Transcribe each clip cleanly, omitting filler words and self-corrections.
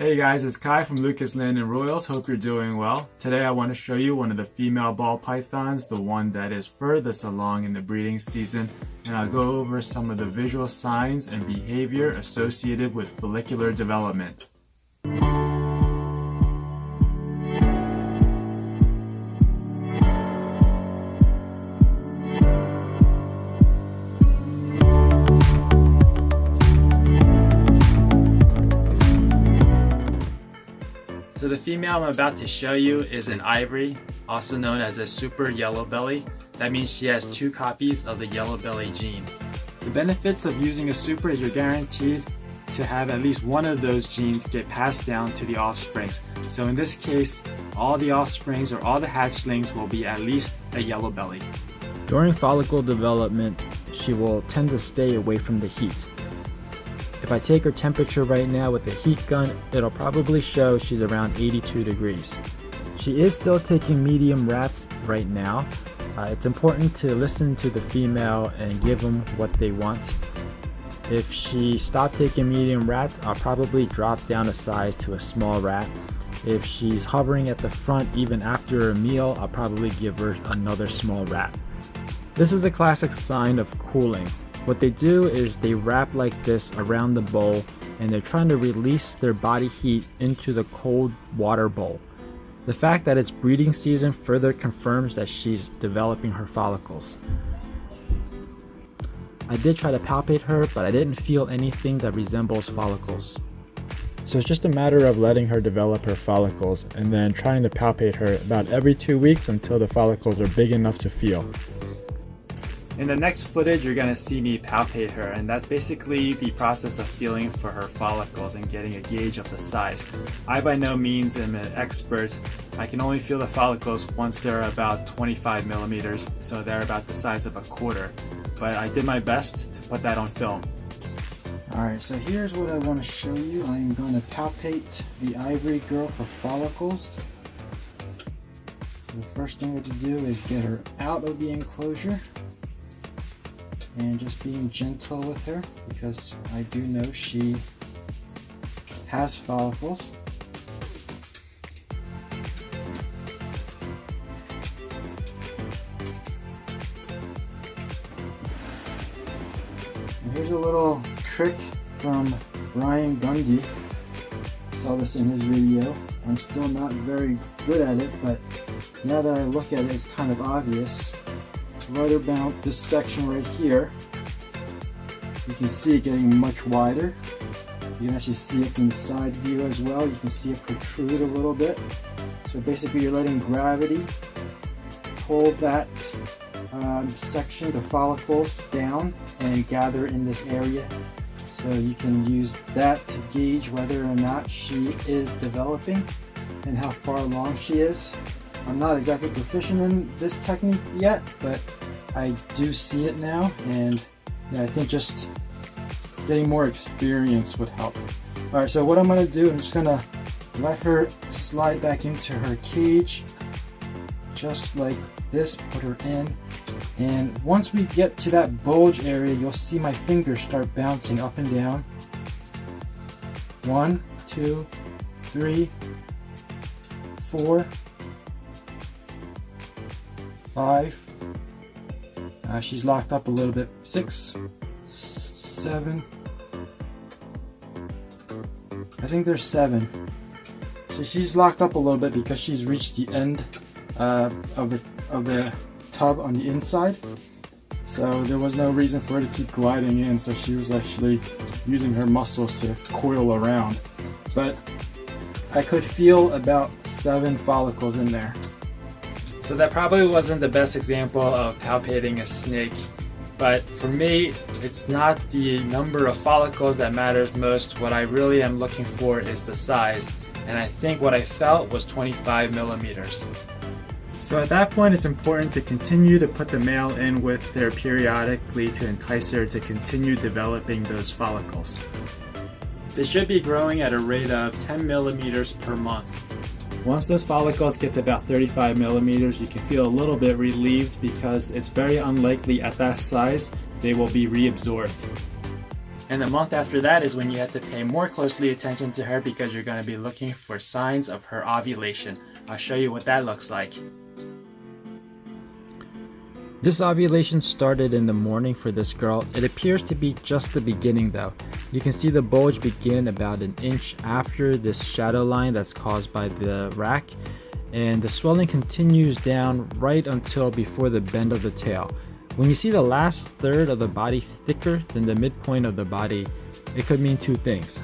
Hey guys, it's Kai from Lucas Land and Royals. Hope you're doing well. Today I want to show you one of the female ball pythons, the one that is furthest along in the breeding season, and I'll go over some of the visual signs and behavior associated with follicular development. So the female I'm about to show you is an ivory, also known as a super yellow belly. That means she has 2 copies of the yellow belly gene. The benefits of using a super is you're guaranteed to have at least one of those genes get passed down to the offsprings. So in this case, all the offsprings or all the hatchlings will be at least a yellow belly. During follicle development, she will tend to stay away from the heat. If I take her temperature right now with the heat gun, it'll probably show she's around 82 degrees. She is still taking medium rats right now. It's important to listen to the female and give them what they want. If she stopped taking medium rats, I'll probably drop down a size to a small rat. If she's hovering at the front even after a meal, I'll probably give her another small rat. This is a classic sign of cooling. What they do is they wrap like this around the bowl and they're trying to release their body heat into the cold water bowl. The fact that it's breeding season further confirms that she's developing her follicles. I did try to palpate her, but I didn't feel anything that resembles follicles. So it's just a matter of letting her develop her follicles and then trying to palpate her about every 2 weeks until the follicles are big enough to feel. In the next footage, you're going to see me palpate her, and that's basically the process of feeling for her follicles and getting a gauge of the size. I by no means am an expert. I can only feel the follicles once they're about 25 millimeters, so they're about the size of a quarter. But I did my best to put that on film. Alright, so here's what I want to show you. I'm going to palpate the ivory girl for follicles. The first thing we have to do is get her out of the enclosure. And just being gentle with her because I do know she has follicles. And here's a little trick from Ryan Gundy. I saw this in his video. I'm still not very good at it, but now that I look at it, it's kind of obvious. Right about this section right here, you can see it getting much wider. You can actually see it from the side view as well. You can see it protrude a little bit. So basically you're letting gravity pull that section, the follicles, down and gather in this area. So you can use that to gauge whether or not she is developing and how far along she is. I'm not exactly proficient in this technique yet, but I do see it now, and I think just getting more experience would help. Alright, so what I'm going to do, I'm just going to let her slide back into her cage, just like this, put her in, and once we get to that bulge area, you'll see my fingers start bouncing up and down. 1, 2, 3, 4, 5. She's locked up a little bit. 6, 7. I think there's 7. So she's locked up a little bit because she's reached the end of the tub on the inside. So there was no reason for her to keep gliding in. So she was actually using her muscles to coil around. But I could feel about 7 follicles in there. So that probably wasn't the best example of palpating a snake, but for me, it's not the number of follicles that matters most. What I really am looking for is the size, and I think what I felt was 25 millimeters. So at that point, it's important to continue to put the male in with her periodically to entice her to continue developing those follicles. They should be growing at a rate of 10 millimeters per month. Once those follicles get to about 35 millimeters, you can feel a little bit relieved because it's very unlikely at that size they will be reabsorbed. And the month after that is when you have to pay more closely attention to her because you're going to be looking for signs of her ovulation. I'll show you what that looks like. This ovulation started in the morning for this girl. It appears to be just the beginning though. You can see the bulge begin about an inch after this shadow line that's caused by the rack, and the swelling continues down right until before the bend of the tail. When you see the last third of the body thicker than the midpoint of the body, it could mean two things.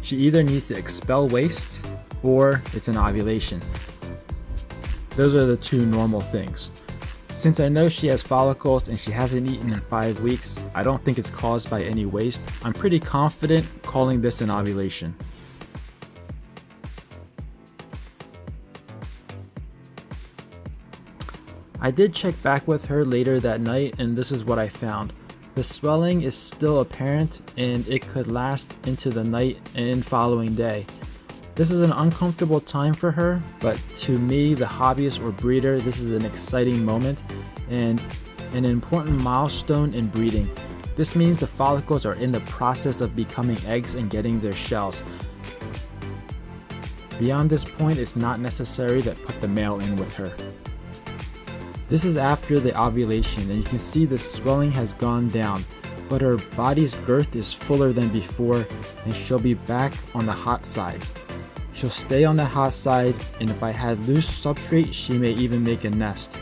She either needs to expel waste or it's an ovulation. Those are the two normal things. Since I know she has follicles and she hasn't eaten in 5 weeks, I don't think it's caused by any waste. I'm pretty confident calling this an ovulation. I did check back with her later that night and this is what I found. The swelling is still apparent and it could last into the night and following day. This is an uncomfortable time for her, but to me, the hobbyist or breeder, this is an exciting moment and an important milestone in breeding. This means the follicles are in the process of becoming eggs and getting their shells. Beyond this point, it's not necessary to put the male in with her. This is after the ovulation and you can see the swelling has gone down, but her body's girth is fuller than before and she'll be back on the hot side. She'll stay on the hot side, and if I had loose substrate, she may even make a nest.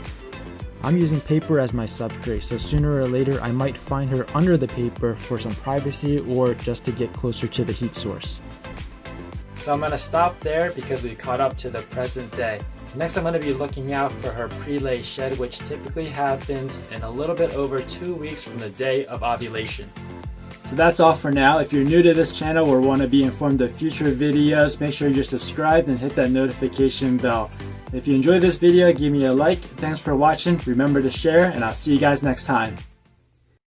I'm using paper as my substrate, so sooner or later I might find her under the paper for some privacy or just to get closer to the heat source. So I'm going to stop there because we caught up to the present day. Next I'm going to be looking out for her pre-lay shed, which typically happens in a little bit over 2 weeks from the day of ovulation. So that's all for now. If you're new to this channel or want to be informed of future videos, make sure you're subscribed and hit that notification bell. If you enjoyed this video, give me a like. Thanks for watching. Remember to share, and I'll see you guys next time.